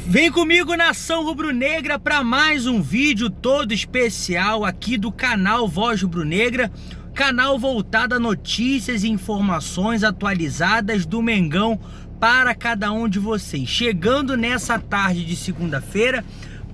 Vem comigo, nação rubro-negra, para mais um vídeo todo especial aqui do canal Voz Rubro-Negra, canal voltado a notícias e informações atualizadas do Mengão para cada um de vocês. Chegando nessa tarde de segunda-feira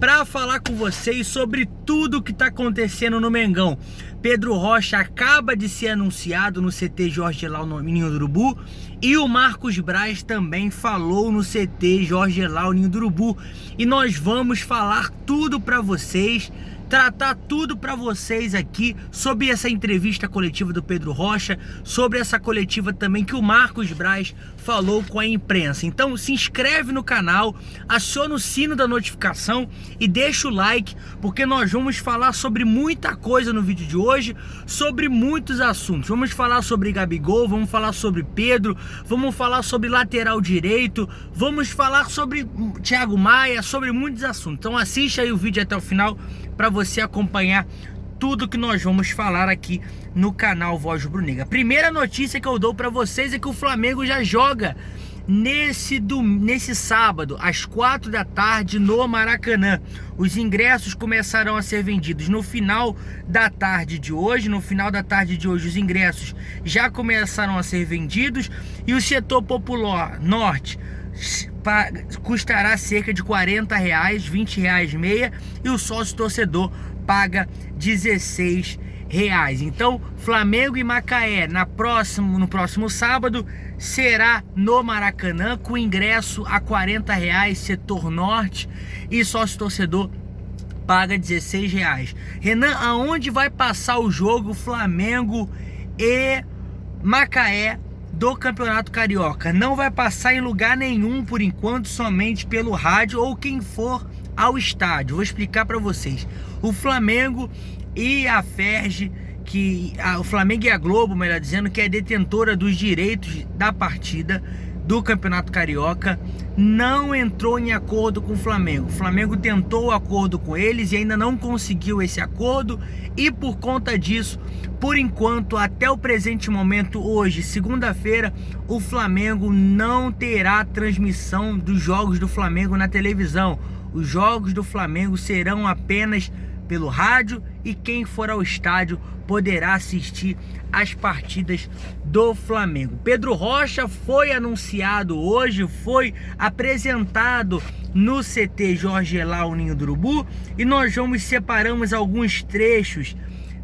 para falar com vocês sobre tudo que está acontecendo no Mengão. Pedro Rocha acaba de ser anunciado no CT Jorge Gelau no Ninho do Urubu, e o Marcos Braz também falou no CT Jorge Gelau Ninho do Urubu, e nós vamos falar tudo para vocês, tratar tudo para vocês aqui sobre essa entrevista coletiva do Pedro Rocha, sobre essa coletiva também que o Marcos Braz falou com a imprensa. Então se inscreve no canal, aciona o sino da notificação e deixa o like, porque nós vamos falar sobre muita coisa no vídeo de hoje, sobre muitos assuntos. Vamos falar sobre Gabigol, vamos falar sobre Pedro, vamos falar sobre lateral direito, vamos falar sobre Thiago Maia, sobre muitos assuntos. Então assiste aí o vídeo até o final para você acompanhar tudo que nós vamos falar aqui no canal Voz Rubro-Negra. A primeira notícia que eu dou para vocês é que o Flamengo já joga nesse sábado, às 4 da tarde, no Maracanã. Os ingressos começarão a ser vendidos no final da tarde de hoje. No final da tarde de hoje, os ingressos já começaram a ser vendidos, e o setor popular norte custará cerca de R$40, R$20 meia, e o sócio torcedor paga R$16. Então, Flamengo e Macaé no próximo sábado será no Maracanã, com ingresso a R$40, setor norte, e sócio torcedor paga R$16. Renan, aonde vai passar o jogo Flamengo e Macaé do Campeonato Carioca? Não vai passar em lugar nenhum por enquanto, somente pelo rádio ou quem for ao estádio. Vou explicar para vocês. O Flamengo e a Ferj, o Flamengo e a Globo, melhor dizendo, que é detentora dos direitos da partida do Campeonato Carioca, não entrou em acordo com o Flamengo. O Flamengo tentou o acordo com eles e ainda não conseguiu esse acordo, e por conta disso, por enquanto, até o presente momento, hoje, segunda-feira, o Flamengo não terá transmissão dos jogos do Flamengo na televisão. Os jogos do Flamengo serão apenas pelo rádio, e quem for ao estádio poderá assistir as partidas do Flamengo. Pedro Rocha foi anunciado hoje, foi apresentado no CT Jorge Gelau Ninho do Urubu, e nós separamos alguns trechos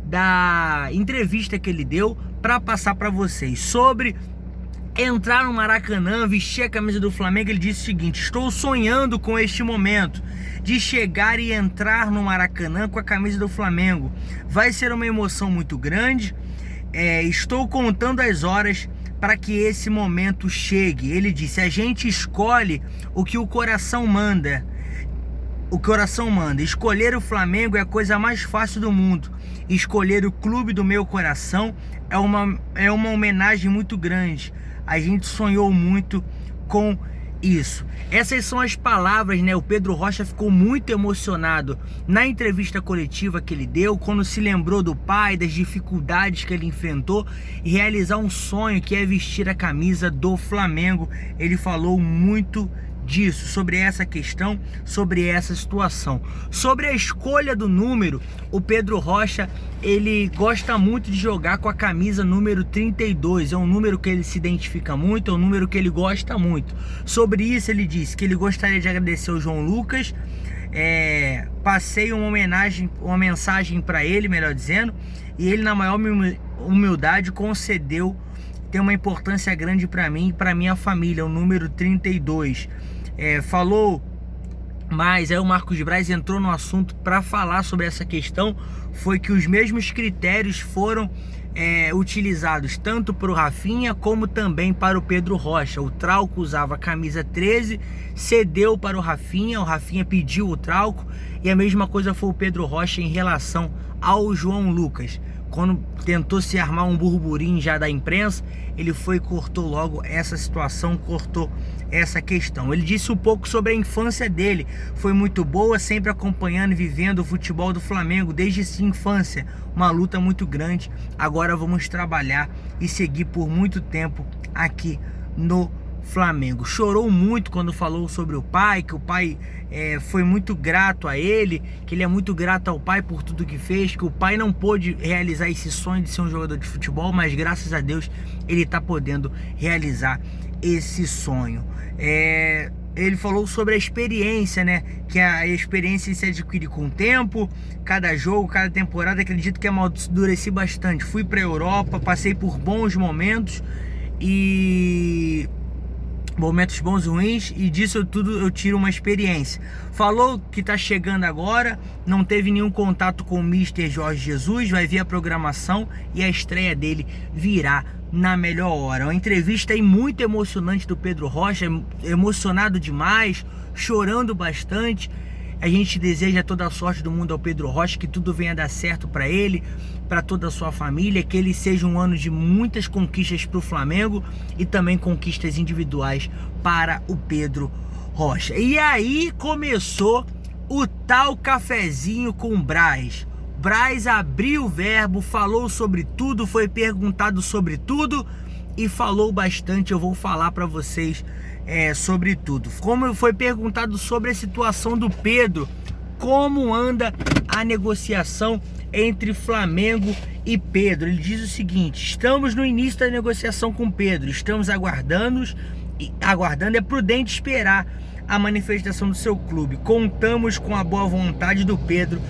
da entrevista que ele deu para passar para vocês. Sobre entrar no Maracanã, vestir a camisa do Flamengo, ele disse o seguinte: estou sonhando com este momento de chegar e entrar no Maracanã com a camisa do Flamengo. Vai ser uma emoção muito grande. Estou contando as horas para que esse momento chegue. Ele disse: a gente escolhe o que o coração manda. O coração manda. Escolher o Flamengo é a coisa mais fácil do mundo. Escolher o clube do meu coração é uma homenagem muito grande. A gente sonhou muito com isso. Essas são as palavras, né? O Pedro Rocha ficou muito emocionado na entrevista coletiva que ele deu, quando se lembrou do pai, das dificuldades que ele enfrentou, e realizar um sonho que é vestir a camisa do Flamengo. Ele falou muito disso, sobre essa questão, sobre essa situação. Sobre a escolha do número, o Pedro Rocha, ele gosta muito de jogar com a camisa número 32, é um número que ele se identifica muito, é um número que ele gosta muito. Sobre isso, ele disse que ele gostaria de agradecer ao João Lucas, passei uma mensagem para ele, melhor dizendo, e ele, na maior humildade, concedeu. Tem uma importância grande para mim e para minha família, o número 32. Falou mais, aí o Marcos Braz entrou no assunto para falar sobre essa questão. Foi que os mesmos critérios foram utilizados tanto para o Rafinha como também para o Pedro Rocha. O Trauco usava a camisa 13, cedeu para o Rafinha pediu o Trauco, e a mesma coisa foi o Pedro Rocha em relação ao João Lucas. Quando tentou se armar um burburinho já da imprensa, ele foi e cortou logo essa situação, cortou essa questão. Ele disse um pouco sobre a infância dele, foi muito boa, sempre acompanhando e vivendo o futebol do Flamengo desde sua infância, uma luta muito grande. Agora vamos trabalhar e seguir por muito tempo aqui no Flamengo. Chorou muito quando falou sobre o pai, que o pai foi muito grato a ele, que ele é muito grato ao pai por tudo que fez, que o pai não pôde realizar esse sonho de ser um jogador de futebol, mas graças a Deus ele está podendo realizar esse sonho. Ele falou sobre a experiência, né? Que a experiência se adquire com o tempo, cada jogo, cada temporada. Acredito que amadureci bastante. Fui para a Europa, passei por bons momentos e momentos bons e ruins, e disso tudo eu tiro uma experiência. Falou que tá chegando agora, não teve nenhum contato com o Mr. Jorge Jesus, vai vir a programação e a estreia dele virá na melhor hora. Uma entrevista aí muito emocionante do Pedro Rocha, emocionado demais, chorando bastante. A gente deseja toda a sorte do mundo ao Pedro Rocha, que tudo venha dar certo para ele, para toda a sua família, que ele seja um ano de muitas conquistas para o Flamengo e também conquistas individuais para o Pedro Rocha. E aí começou o tal cafezinho com o Braz. Braz abriu o verbo, falou sobre tudo, foi perguntado sobre tudo e falou bastante. Eu vou falar para vocês sobre tudo. Como foi perguntado sobre a situação do Pedro, como anda a negociação entre Flamengo e Pedro. Ele diz o seguinte: estamos no início da negociação com Pedro, estamos aguardando, é prudente esperar a manifestação do seu clube, contamos com a boa vontade do Pedro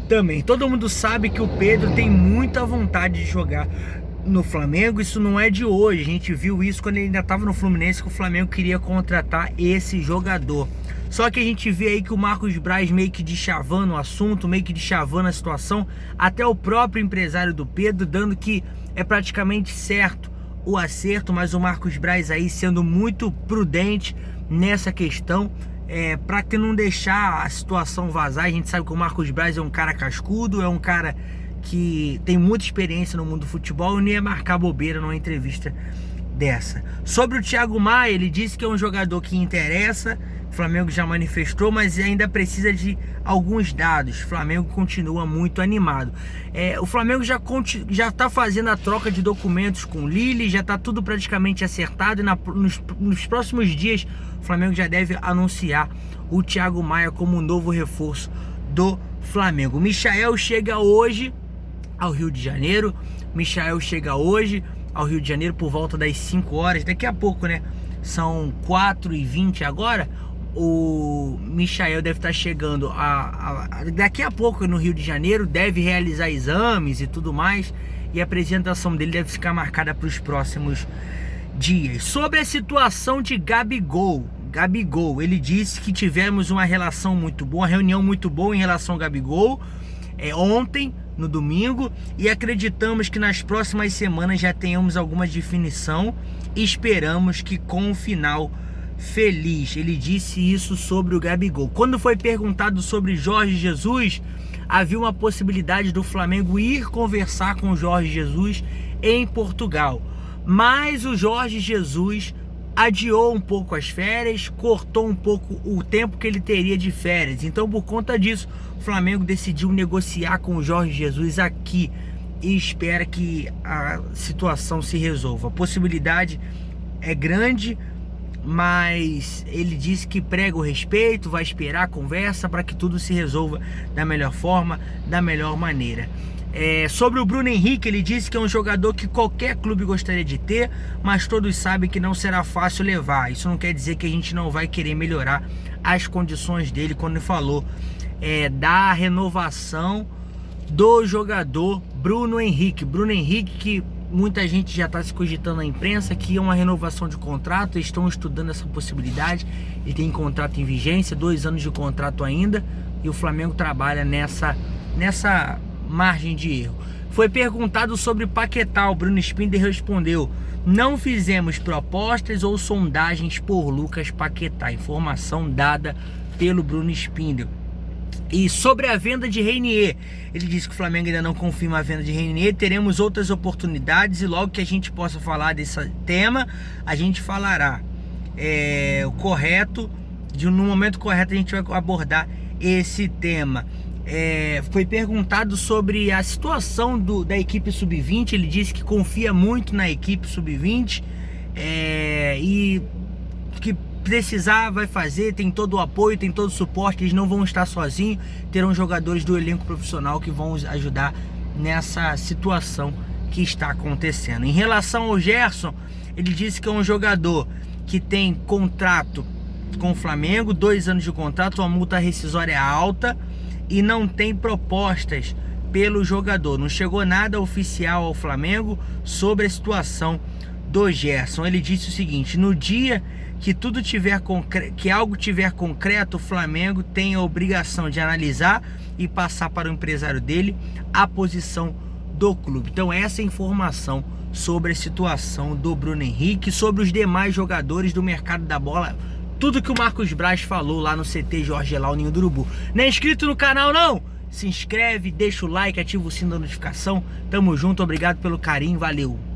também. Todo mundo sabe que o Pedro tem muita vontade de jogar no Flamengo, isso não é de hoje, a gente viu isso quando ele ainda estava no Fluminense, que o Flamengo queria contratar esse jogador. Só que a gente vê aí que o Marcos Braz meio que deschavando o assunto, meio que deschavando a situação, até o próprio empresário do Pedro dando que é praticamente certo o acerto, mas o Marcos Braz aí sendo muito prudente nessa questão, para que não deixar a situação vazar. A gente sabe que o Marcos Braz é um cara cascudo, é um cara que tem muita experiência no mundo do futebol e não ia marcar bobeira numa entrevista dessa. Sobre o Thiago Maia, ele disse que é um jogador que interessa, o Flamengo já manifestou, mas ainda precisa de alguns dados. O Flamengo continua muito animado. O Flamengo já está fazendo a troca de documentos com o Lille, já está tudo praticamente acertado, e nos próximos dias o Flamengo já deve anunciar o Thiago Maia como um novo reforço do Flamengo. O Michael chega hoje ao Rio de Janeiro. Michael chega hoje ao Rio de Janeiro por volta das 5 horas. Daqui a pouco, né? São 4h20 agora. O Michael deve estar chegando daqui a pouco no Rio de Janeiro. Deve realizar exames e tudo mais. E a apresentação dele deve ficar marcada para os próximos dias. Sobre a situação de Gabigol, ele disse que tivemos uma relação muito boa, uma reunião muito boa em relação ao Gabigol ontem, no domingo, e acreditamos que nas próximas semanas já tenhamos alguma definição e esperamos que com um final feliz. Ele disse isso sobre o Gabigol. Quando foi perguntado sobre Jorge Jesus, havia uma possibilidade do Flamengo ir conversar com o Jorge Jesus em Portugal, mas o Jorge Jesus adiou um pouco as férias, cortou um pouco o tempo que ele teria de férias. Então, por conta disso, o Flamengo decidiu negociar com o Jorge Jesus aqui e espera que a situação se resolva. A possibilidade é grande, mas ele disse que prega o respeito, vai esperar a conversa para que tudo se resolva da melhor forma, da melhor maneira. Sobre o Bruno Henrique, ele disse que é um jogador que qualquer clube gostaria de ter, mas todos sabem que não será fácil levar. Isso não quer dizer que a gente não vai querer melhorar as condições dele. Quando ele falou da renovação do jogador Bruno Henrique, que muita gente já está se cogitando na imprensa que é uma renovação de contrato, eles estão estudando essa possibilidade. Ele tem contrato em vigência, 2 anos de contrato ainda, e o Flamengo trabalha nessa margem de erro. Foi perguntado sobre Paquetá, o Bruno Spindler respondeu: não fizemos propostas ou sondagens por Lucas Paquetá. Informação dada pelo Bruno Spindler. E sobre a venda de Reinier, ele disse que o Flamengo ainda não confirma a venda de Reinier, teremos outras oportunidades e logo que a gente possa falar desse tema, a gente falará. O correto, no momento correto a gente vai abordar esse tema. Foi perguntado sobre a situação da equipe sub-20, ele disse que confia muito na equipe sub-20 e precisar, vai fazer, tem todo o apoio, tem todo o suporte, eles não vão estar sozinhos, terão jogadores do elenco profissional que vão ajudar nessa situação que está acontecendo. Em relação ao Gerson, ele disse que é um jogador que tem contrato com o Flamengo, 2 anos de contrato, uma multa rescisória alta e não tem propostas pelo jogador. Não chegou nada oficial ao Flamengo sobre a situação do Gerson. Ele disse o seguinte: no dia que tudo tiver que algo tiver concreto, o Flamengo tem a obrigação de analisar e passar para o empresário dele a posição do clube. Então essa é a informação sobre a situação do Bruno Henrique, sobre os demais jogadores do mercado da bola, tudo que o Marcos Braz falou lá no CT Jorge Elal Ninho do Urubu. Não é inscrito no canal não? Se inscreve, deixa o like, ativa o sino da notificação. Tamo junto, obrigado pelo carinho, valeu!